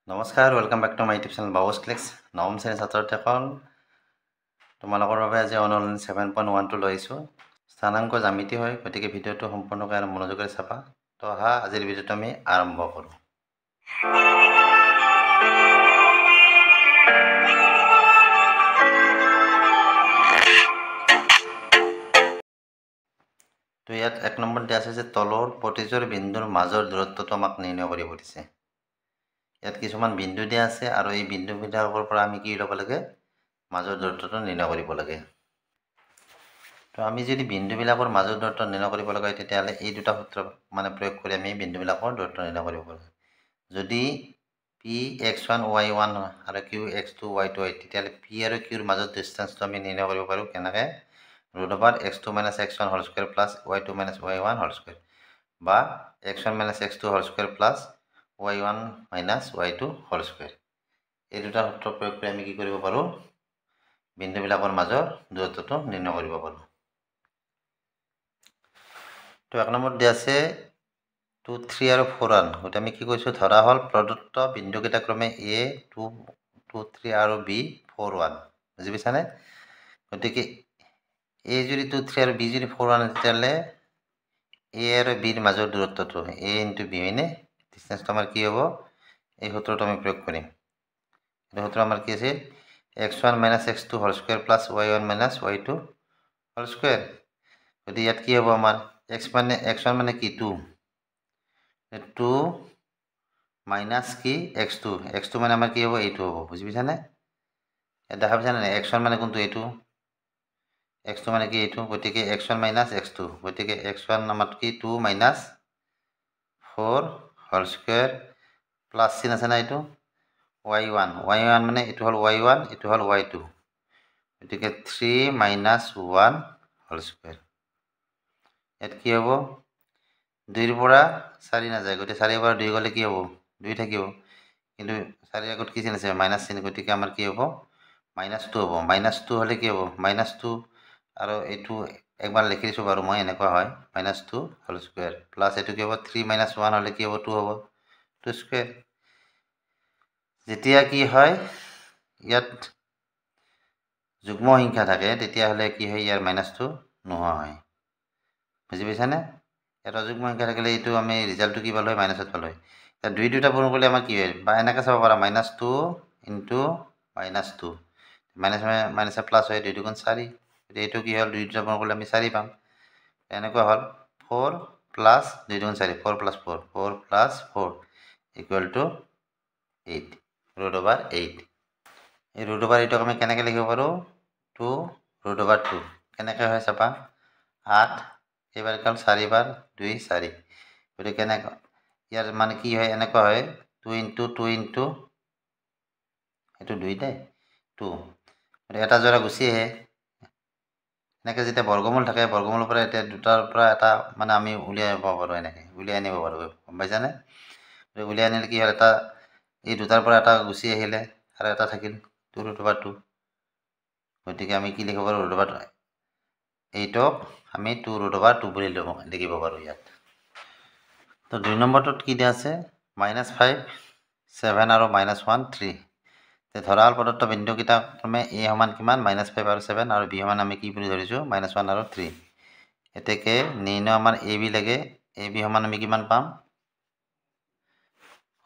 নমস্কাৰ, welcome back to my YouTube channel Babu's clicks. নৱম শ্ৰেণীৰ ছাত্ৰসকল, তোমালোকৰ বাবে আজি অনুশীলনী 7.12 লৈ আহিছোঁ। স্থানাংক জ্যামিতি হয়, গতিকে ভিডিঅ'টো সম্পূৰ্ণকৈ আৰু মনোযোগেৰে চাবা। তো আহা আজিৰ ভিডিঅ'টো আমি আৰম্ভ কৰোঁ। তো ইয়াত 1 নম্বৰ দিয়া আছে যে তলৰ প্ৰতিযোৰ বিন্দুৰ মাজৰ দূৰত্বটো আমাক নিৰ্ণয় কৰিব দিছে। ইয়াত কিছুমান বিন্দু দিয়া আছে আৰু এই বিন্দুবিলাকৰ পৰা আমি কি ল'ব লাগে, মাজৰ দূৰত্বটো নিৰ্ণয় কৰিব লাগে। তো আমি যদি বিন্দুবিলাকৰ মাজৰ দূৰত্ব নিৰ্ণয় কৰিব লগা হয়, তেতিয়াহ'লে এই দুটা সূত্ৰ প্ৰয়োগ কৰি আমি বিন্দুবিলাকৰ দূৰত্ব নিৰ্ণয় কৰিব পাৰোঁ। যদি Px1 y1 আৰু Qx2 y2 হয়, তেতিয়াহ'লে P আৰু Qৰ মাজৰ ডিষ্টেঞ্চটো আমি নিৰ্ণয় কৰিব পাৰোঁ কেনেকৈ, √x2 - x1 whole square plus y2 - y1 whole square, বা x1 - x2 whole square plus y1 - y2 whole square. এই দুটা সূত্ৰ প্ৰয়োগ কৰি আমি কি কৰিব পাৰোঁ, বিন্দুবিলাকৰ মাজৰ দূৰত্বটো নিৰ্ণয় কৰিব পাৰোঁ। তো 1 নম্বৰত দিয়া আছে 2, 3 আৰু 4 1। গতিকে আমি কি কৈছোঁ, ধৰা হ'ল প্ৰদত্ত বিন্দুকেইটা ক্ৰমে A 2, 3 আৰু B 4, 1। বুজি পাইছানে? গতিকে A যদি 2, 3 আৰু B যদি 4, 1, তেতিয়াহ'লে A আৰু Bৰ মাজৰ দূৰত্বটো A × B হয়নে? ডিষ্টেঞ্চটো আমাৰ কি হ'ব, এই সূত্ৰটো আমি প্ৰয়োগ কৰিম। এই সূত্ৰ আমাৰ কি আছিল, x1 - x2 whole square plus y1 - y2 whole square. গতিকে ইয়াত কি হ'ব, আমাৰ x1 মানে কি 2 মাইনাছ কি x2 মানে আমাৰ কি হ'ব, এইটো হ'ব। বুজি পাইছানে? ইয়াত দেখা পাইছানে নাই, x1 মানে কোনটো, এইটো, x2 মানে কি এইটো। গতিকে x1 - x2, গতিকে x1 আমাৰ কি 2 - 4 হোল স্কুৱেৰ প্লাছ চিন আছে না, এইটো y1 মানে এইটো হ'ল y1, এইটো হ'ল y2, গতিকে 3 - 1 হোল স্কুৱেৰ। ইয়াত কি হ'ব, 2ৰ পৰা 4 নাযায়, গতিকে 4ৰ পৰা 2 গ'লে কি হ'ব, 2 থাকিব, কিন্তু 4ৰ আগত কি চিন আছে, মাইনাছ চিন, গতিকে আমাৰ কি হ'ব, -2 হ'ব। -2 হ'লে কি হ'ব, -2 আৰু এইটো একবাৰ লিখি দিছোঁ বাৰু মই, এনেকুৱা হয়, -2 হোল স্কুৱেৰ প্লাছ এইটো কি হ'ব, 3 - 1 হ'লে কি হ'ব, 2 হ'ব, 2 স্কুৱেৰ। যেতিয়া কি হয়, ইয়াত যুগ্ম সংখ্যা থাকে, তেতিয়াহ'লে কি হয়, ইয়াৰ -টো নোহোৱা হয়। বুজি পাইছানে? ইয়াত অযুগ্ম সংখ্যা থাকিলে এইটো আমি ৰিজাল্টটো কি পালোঁ হয়, মাইনাছত পালোঁ হয়। এতিয়া 2 দুটা পূৰণ কৰিলে আমাৰ কি হয়, বা এনেকৈ চাব পাৰা, -2 × -2, মাইনাছে প্লাছ হয়, 2 × 2 = 4। গতিকে এইটো কি হ'ল, 2 দুটা পূৰণ কৰিলে আমি 4 পাম। এনেকুৱা হ'ল 4 + 2 × 4, 4 + 4, 4 + 4 = 8, √8। এই √8ক আমি কেনেকৈ লিখিব পাৰোঁ, 2 √2। কেনেকৈ হয় চাবা, 8 এইবাৰ কাল 4 বাৰ 2 4, গতিকে কেনেকৈ ইয়াৰ মানে কি হয়, এনেকুৱা হয়, 2 × 2 × এইটো 2 দেই 2, গতিকে এটা যোৰা গুচি আহে। এনেকৈ যেতিয়া বৰ্গমূল থাকে, বৰ্গমূলৰ পৰা এতিয়া দুটাৰ পৰা এটা আমি উলিয়াই আনিব পাৰোঁ, এনেকৈ উলিয়াই আনিব পাৰোঁ, গম পাইছানে? উলিয়াই আনিলে কি হ'ল, এটা এই দুটাৰ পৰা এটা গুচি আহিলে আৰু এটা থাকিল 2 √2। গতিকে আমি কি লিখিব পাৰোঁ, √8ক আমি 2 √2 বুলি লিখিব পাৰোঁ ইয়াত। তো 2 নম্বৰটোত কি দিয়া আছে, -5 7 আৰু -1 3। ধৰা হ'ল প্ৰদত্ত বিন্দুকেইটা ক্ৰমে A সমান কিমান, -5 আৰু 7, আৰু B সমান আমি কি বুলি ধৰিছোঁ, -1 আৰু 3। এতেকে নিৰ্ণয় আমাৰ AB লাগে। AB সমান আমি কিমান পাম,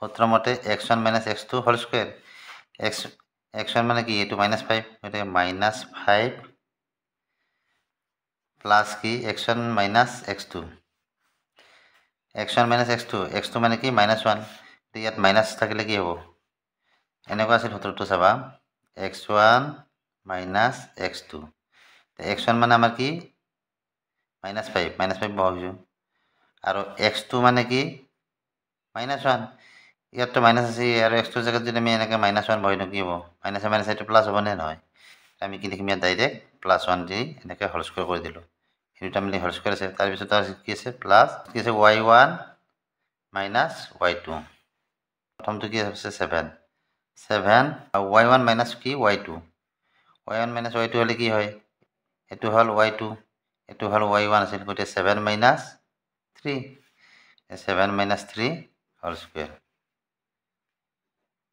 সূত্ৰ মতে x1 - x2 whole square. x1 মানে কি, এইটো -5, গতিকে -5 প্লাছ কি x1 - x2, x1 - x2, x2 মানে কি -1, ইয়াত মাইনাছ থাকিলে কি হ'ব, এনেকুৱা আছিল সূত্ৰটো চাবা, x1 - x2, x1 মানে আমাৰ কি -5 বহাইছোঁ, আৰু x2 মানে কি -1, ইয়াততো মাইনাছ আছে, আৰু x2ৰ জেগাত যদি আমি এনেকৈ -1 বহাই দিওঁ, কি হ'ব, মাইনাছে এইটো প্লাছ হ'বনে নহয়। আমি কি লিখিম, ইয়াত ডাইৰেক্ট +1 দি এনেকৈ হোল স্কুৱেৰ কৰি দিলোঁ। সেইটো আমি হোল স্কুৱেৰ আছে, তাৰপিছত আৰু কি আছে, প্লাছ কি আছে, y1 - y2, প্ৰথমটো কি আছে 7 আৰু y1 মাইনাছ কি y2, y1 - y2 হ'লে কি হয়, এইটো হ'ল y2, এইটো হ'ল y1 আছিল, গতিকে 7 - 3, 7 - 3 হোল স্কুৱেৰ।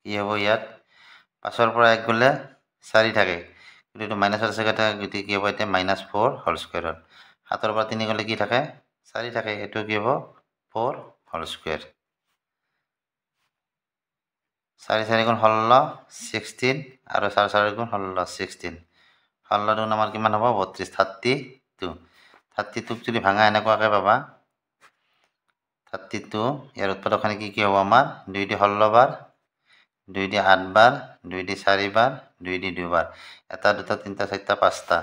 কি হ'ব ইয়াত 5ৰ পৰা 1 গ'লে 4 থাকে কিন্তু এইটো মাইনাছৰ আছে গতিকে কি হ'ব এতিয়া -4 হোল স্কুৱেৰ হ'ল 7ৰ পৰা 3 গ'লে কি থাকে 4 থাকে এইটো কি হ'ব 4 হোল স্কুৱেৰ 4 4 গুণ 16 16 আৰু 4 4 গুণ 16 16 16 গুণ আমাৰ কিমান হ'ব 32 32ক যদি ভাঙা এনেকুৱাকৈ পাবা 32 ইয়াৰ উৎপাদকখিনি কি হ'ব আমাৰ 2 দি 16 বাৰ 2 দি 8 বাৰ 2 দি 4 বাৰ 2 দি 2 বাৰ এটা দুটা তিনিটা চাৰিটা পাঁচটা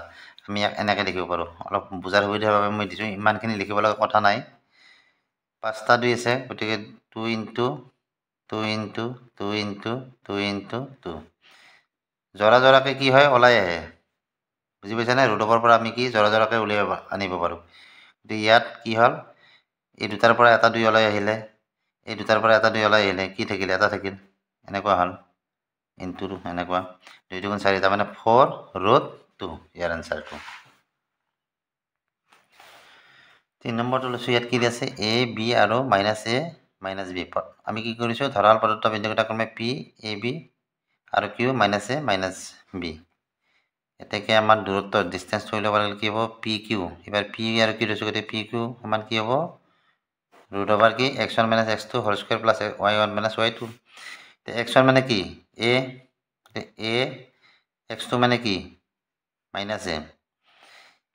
আমি ইয়াক এনেকৈ লিখিব পাৰোঁ অলপ বুজাৰ সুবিধাৰ বাবে মই দিছোঁ ইমানখিনি লিখিব লগা কথা নাই 5টা 2 আছে গতিকে 2 ইনটু 2 ইনটু 2 ইনটু 2 ইনটু 2 জৰা জৰাকৈ কি হয় ওলাই আহে বুজি পাইছানে ৰুটৰ পৰা আমি কি জৰা জৰাকৈ উলিয়াব আনিব পাৰোঁ গতিকে ইয়াত কি হ'ল এই দুটাৰ পৰা এটা 2 ওলাই আহিলে এই দুটাৰ পৰা এটা 2 ওলাই আহিলে কি থাকিল এটা থাকিল এনেকুৱা হ'ল ইনটু এনেকুৱা 2 2 গুণ 4 তাৰমানে 4 √2 ইয়াৰ আনসাৰটো 3 নম্বৰটো লৈছোঁ ইয়াত কি আছে a b আৰু -a -b আমি কি কৰিছোঁ ধৰাল প্ৰদত্ত বিন্দুকেইটা ক্ৰমে p a b আৰু q -a -b এতেকে আমাৰ দূৰত্ব ডিসটেন্স থৈ ল'ব লাগিলে কি হ'ব p q এবাৰ p আৰু q লৈছোঁ গতিকে p q সমান কি হ'ব √over কি x1 - x2 whole square plus y1 - y2 x1 মানে কি a x2 মানে কি -a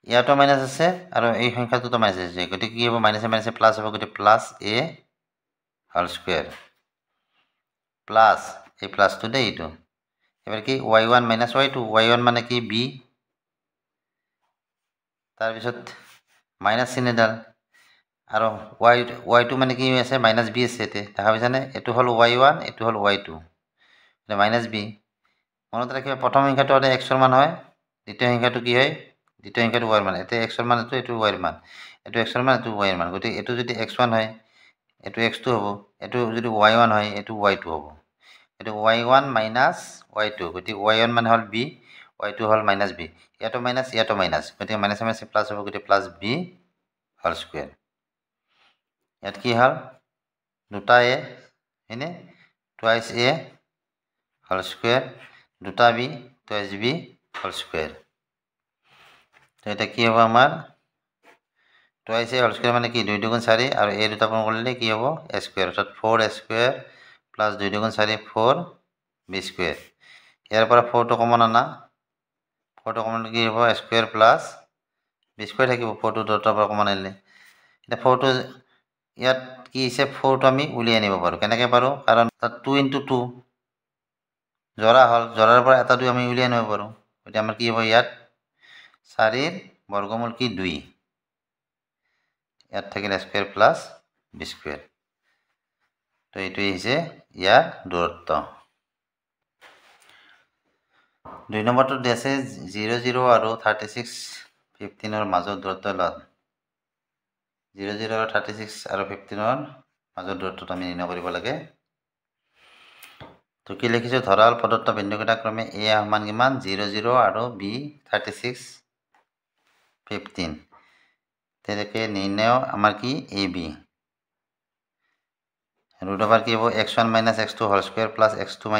ইয়াতো মাইনাস আছে আৰু এই সংখ্যাটোতো মাইনাস আছে গতিকে কি হ'ব মাইনাসে প্লাস হ'ব গতিকে plus a whole square plus এই প্লাসটো দেই এইটো এবাৰ কি y1 - y2 y1 মানে কি b তাৰপিছত মাইনাস চিহ্নডাল আৰু y2 মানে কি আছে -b আছে এতে দেখা পাইছানে এটো হল y1 এটো হল y2 -b মনত ৰাখিবা প্ৰথম সংখ্যাটো হলে x ৰ মান হয় দ্বিতীয় সংখ্যাটো কি হয় দ্বিতীয় সংখ্যাটো y ৰ মান এতে x ৰ মান এটো y ৰ মান এটো x ৰ মান এটো y ৰ মান গতিকে এটো যদি x1 হয় এটো x2 হ'ব এটো যদি y1 হয় এটো y2 হ'ব এটো y1 - y2 গতিকে y1 মানে হল b y2 হল -b ইয়াতো মাইনাস গতিকে মাইনাসে প্লাস হ'ব গতিকে প্লাস b হোল স্কুৱেৰ ইয়াত কি হল দুটা a হয়নে টুৱাইস a হোল স্কুৱেৰ দুটা b twice b whole square তো এটা কি হ'ব আমাৰ টুৱাইস a হোল স্কুৱেৰ মানে কি 2 2 গুণ 4 আৰু a দুটা পূৰণ কৰিলে কি হ'ব a স্কুৱেৰ অৰ্থাৎ 4a স্কুৱেৰ প্লাস 2 2 গুণ 4 4 b স্কুৱেৰ ইয়াৰ পৰা 4 টো কমন আনা 4 টো কমন কি হ'ব a square plus b square থাকিব 4 টো দুটাৰ পৰা কমন আনিলে এটা 4 টো ইয়াত কি আছে 4 টো আমি উলিয়াই আনিব পাৰো কেনেকৈ পাৰো কাৰণ 2 * 2 জৰা হল জৰাৰ পৰা এটা 2 আমি উলিয়াই আনিব পাৰো এটা আমাৰ কি হ'ব ইয়াত 4 ৰ বৰ্গমূল কি 2 ইয়াত থাকিলে স্কুৱেৰ প্লাস b স্কুৱেৰ তো এইটোই হৈছে ইয়াৰ দূৰত্ব 2 নম্বৰটো আছে 0 0 আৰু 36 15 ৰ মাজৰ দূৰত্ব লয় 0 0 আৰু 36 আৰু 15 ৰ মাজৰ দূৰত্বটো আমি নিৰ্ণয় কৰিব লাগে তো কি লিখিছো ধৰাল প্ৰদত্ত বিন্দুকেইটা ক্ৰমে a সমান কিমান 0 0 আৰু b 36 15 তেনেকৈ নিৰ্ণয় আমাৰ কি ab √over কি হ'ব x1 - x2 whole square plus x2 -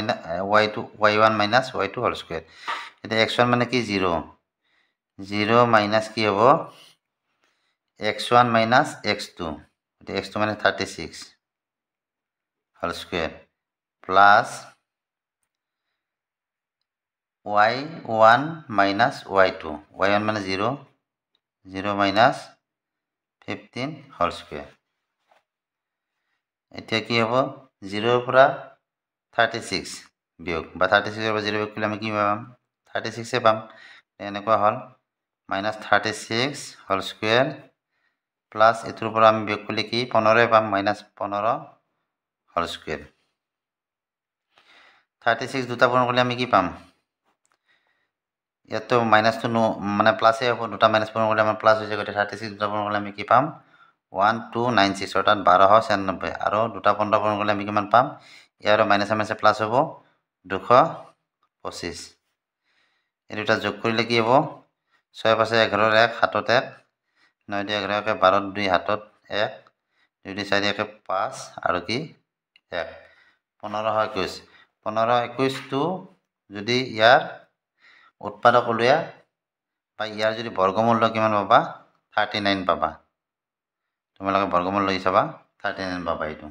y1 - y2 whole square এটা x1 মানে কি 0 0 মাইনাস কি হ'ব x1 - x2 এটা x2 মানে 36 whole square plus y1 - y2 y1 মানে 0 0 মাইনাস 15 হোল স্কুৱেৰ এতিয়া কি হ'ব 0 ৰ পৰা 36 বিয়োগ বা 36 ৰ পৰা 0 বিয়োগ কৰিলে আমি কি পাম 36 এ পাম এনেকুৱা হ'ল -36 হোল স্কুৱেৰ প্লাস এটোৰ পৰা আমি বিয়োগ কৰিলে কি 15 পাম -15 হোল স্কুৱেৰ 36 দুটা পূৰণ কৰিলে আমি কি পাম ইয়াতো মাইনাসটো মানে প্লাসে হ'ব দুটা মাইনাস পূৰণ কৰিলে আমাৰ প্লাস হৈ যায় গতিকে 36 দুটা পূৰণ কৰিলে আমি কি পাম 1296 অৰ্থাৎ 1296 আৰু দুটা 15 পূৰণ কৰিলে আমি কিমান পাম ইয়াৰ মাইনাসে প্লাস হ'ব 225 এই দুটা যোগ কৰিলে কি হ'ব 6 5 11 1 7 1 9 2 11 1 12 2 হাতত 1 2 2 4 1 5 আৰু কি 1 15 হয় 21 15 21টো যদি ইয়াৰ উৎপাদক উলিয়া বা ইয়াৰ যদি বৰ্গমূল কিমান পাবা 39 পাবা তোমালোকে বৰ্গমূল লৈ চাবা 39 পাবা এইটো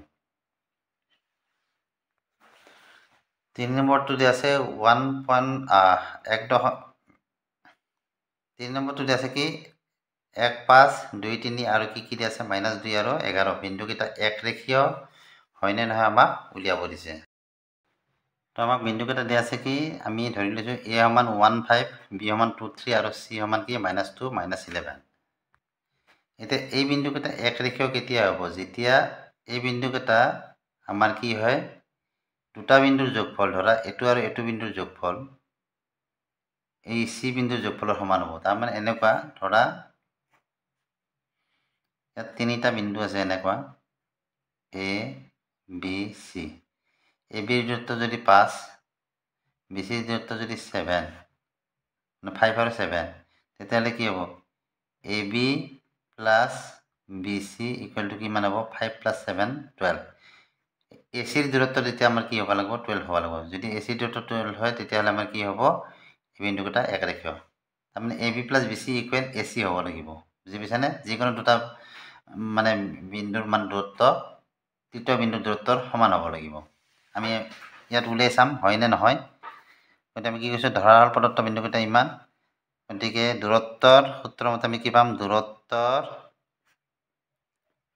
3 নম্বৰটো দি আছে 3 নম্বৰটো দি আছে কি 1 5 2 3 আৰু কি দি আছে -2 আৰু 11 বিন্দুকেইটা একৰেখীয় হয়নে নহয় আমাক উলিয়াব দিছে তো আমাক বিন্দুকেইটা দি আছে কি আমি ধৰি লৈছো a সমান 1 5 b সমান 2 3 আৰু c সমান কি -2 -11 এতিয়া এই বিন্দুকেইটা একৰেখীয় কেতিয়া হ'ব যেতিয়া এই বিন্দুকেইটা আমাৰ কি হয় দুটা বিন্দুৰ যোগফল ধৰা এটো আৰু এটো বিন্দুৰ যোগফল এই c বিন্দুৰ যোগফলৰ সমান হ'ব তাৰ মানে এনেকুৱা ধৰা ইয়াত তিনিটা বিন্দু আছে এনেকুৱা a b c a b দূৰত্ব যদি 5 b c দূৰত্ব যদি 7 মানে 5 আৰু 7 তেতিয়াহ'লে কি হ'ব ab plus bc equal to কিমান হ'ব 5 plus 7 12 ac ৰ দূৰত্ব তেতিয়া আমাৰ কি হ'ব লাগিব 12 হ'ব লাগিব যদি ac দূৰত্ব 12 হয় তেতিয়াহ'লে আমাৰ কি হ'ব এই বিন্দুকেইটা একৰেখীয় তাৰমানে ab plus bc equal ac হ'ব লাগিব বুজি পাইছানে যিকোনো দুটা মানে বিন্দুৰ মান দূৰত্ব তৃতীয় বিন্দুৰ দূৰত্বৰ সমান হ'ব লাগিব আমি ইয়াত উলিয়াই চাম হয় নে নহয় গতিকে আমি কি কৈছোঁ ধৰাহ'ল প্ৰদত্ত বিন্দুকেইটা ইমান গতিকে দূৰত্বৰ সূত্ৰ মতে আমি কি পাম দূৰত্বৰ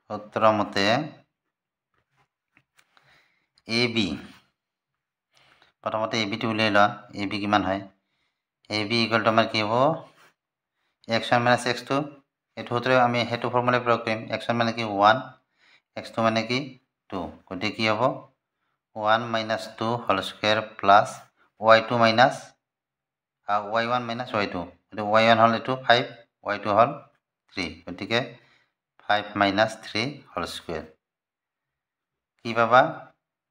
সূত্ৰ মতে ab প্ৰথমতে ab টো উলিয়াই লোৱা ab কিমান হয় ab ইকুৱেল টু আমাৰ কি হ'ব x1 - x2 এইটো সূত্ৰে আমি হেতু ফৰ্মুলা প্ৰয়োগ কৰিম x1 মানে কি 1 x2 মানে কি 2 গতিকে কি হ'ব 1 - 2 whole square plus y2 minus y1 minus y2 গতিকে y1 হল এটো 5 y2 হল 3 গতিকে 5 - 3 হোল স্কয়াৰ কি পাবা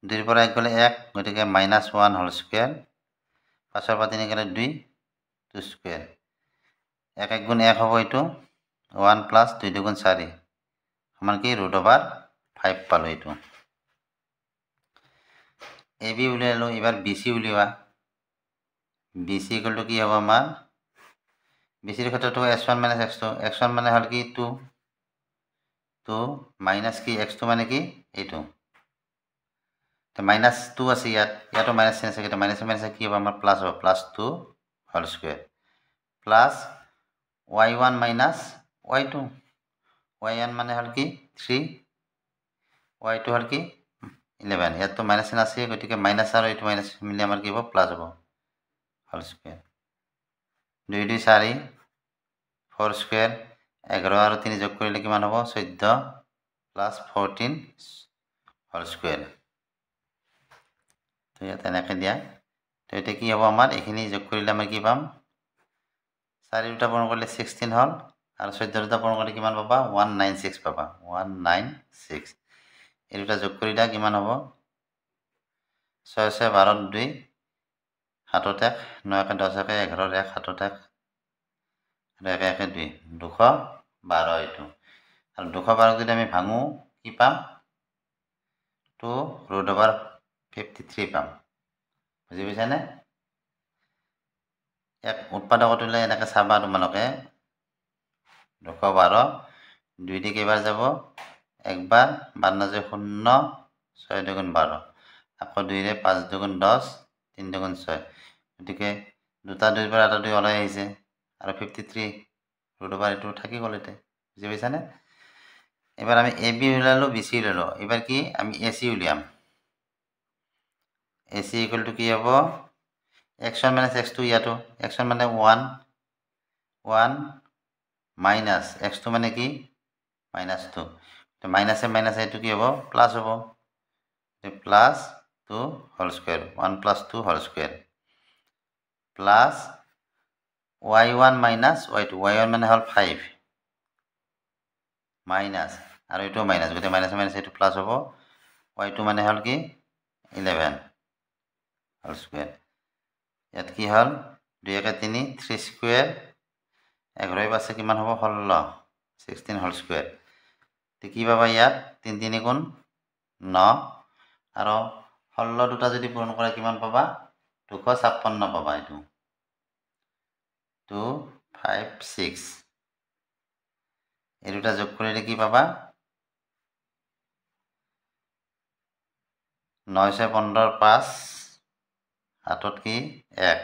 2 ৰ পৰা 1 গলে 1 গতিকে -1 হোল স্কয়াৰ 5 ৰ পৰা 3 গলে 2 2 স্কয়াৰ 1 1 গুণ 1 হ'ব এটো 1 প্লাস 2 2 গুণ 4 সমান কি √5 পালো এটো ab উলিয়ালো এবাৰ bc উলিওৱা bc ইকুৱেল টু কি হ'ব আমাৰ bc ৰ ক্ষেত্ৰটো x1 - x2 x1 মানে হল কি 2 2 মাইনাস কি x2 মানে কি এইটো তো -2 আছে ইয়াতো মাইনাস চিন আছে কিন্তু মাইনাস কি হ'ব আমাৰ প্লাস হ'ব +2 whole square plus y1 minus y2 y1 মানে হল কি 3 y2 হল কি 11 ইয়াতো মাইনাস চিন আছে গতিকে মাইনাস আৰু এইটো মাইনাস মিলি আমাৰ কি হ'ব প্লাস হ'ব হোল স্কয়াৰ 2 2 4 4 স্কয়াৰ 11 আৰু 3 যোগ কৰিলে কিমান হ'ব 14 প্লাস 14 হোল স্কয়াৰ তো ইয়াত এনেকৈ দিয়া তো এটা কি হ'ব আমাৰ এইখিনি যোগ কৰিলে আমাৰ কি পাম 4 দুটা পূৰণ কৰিলে 16 হল আৰু 14 দুটা পূৰণ কৰিলে কিমান পাবা 196 পাবা 196 এই দুটা যোগ কৰিলে কিমান হ'ব 6 6 12 2 7 1 9 1 10 1 11 1 7 1 1 1 2 212 এইটো আৰু 212 যদি আমি ভাঙো কি পাম 2 √53 পাম বুজি পাইছানে এক উৎপাদকটোলে এনেকৈ চাবা তোমালোকে 212 2 দি কেইবাৰ যাব একবাৰ 12 0 6 2 12 আকৌ 2 ৰে 5 2 10 3 2 6 গতিকে দুটা 2 পৰা এটা 2 ওলাই আহিছে আৰু 53 √5 এইটো থাকি গ'ল এতে বুজি পাইছানে এবাৰ আমি ab উলিয়ালো bc উলিয়ালো এবাৰ কি আমি ac উলিয়াম ac ইকুৱেল টু কি হ'ব x1 - x2 ইয়াতো x1 মানে 1 1 মাইনাস x2 মানে কি -2 তো মাইনাসে মাইনাসে এটো কি হ'ব প্লাস হ'ব plus 2 whole square 1 plus 2 whole square plus y1 minus y2 y1 মানে হল 5 মাইনাস আৰু এটো মাইনাস গতে মাইনাসে মাইনাসে এটো প্লাস হ'ব y2 মানে হল কি 11 হোল স্কয়ার ইয়াত কি হল 2 1 3 3 স্কয়ার 11 পাছে কিমান হ'ব 16 হোল স্কয়ার তো কি পাবা ইয়াত 3 3 গুণ 9 আৰু 16 দুটা যদি পূৰণ কৰা কিমান পাবা 256 পাবা এইটো 256 এই দুটা যোগ কৰিলে কি পাবা 915 5 হাতত কি 1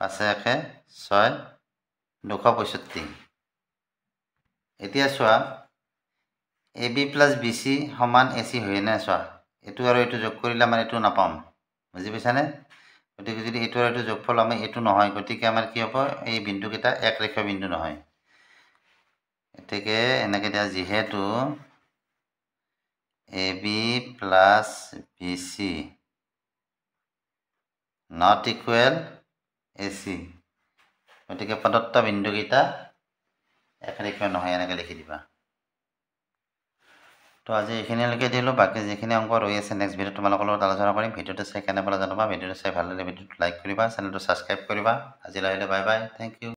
5 1 6 265 এতিয়া চোৱা AB + BC = AC হয় না চোৱা এটো আৰু এটো যোগ কৰিলে আমাৰ এটো নাপাম বুজি পাইছানে গতিকে যদি এটো আৰু এটো যোগফল আমি এটো নহয় গতিকে আমাৰ কি হ'ব এই বিন্দুকেইটা এক ৰেখা বিন্দু নহয় এতেকে এনেকে দিয়া যেহেতু AB + BC not equal AC গতিকে প্ৰদত্ত বিন্দুকেইটা এক ৰেখা নহয় এনেকে লিখি দিবা তো আজি এইখিনিলৈকে দিলোঁ বাকি যিখিনি অংক ৰৈ আছে নেক্সট ভিডিঅ'ত তোমালোকৰ লগত আলোচনা কৰিম ভিডিঅ'টো চাই কেনে পালা জনাবা ভিডিঅ'টো চাই ভাল লাগিলে ভিডিঅ'টো লাইক কৰিবা চেনেলটো সাবস্ক্ৰাইব কৰিবা আজিলৈ বাই বাই থ্যাংক ইউ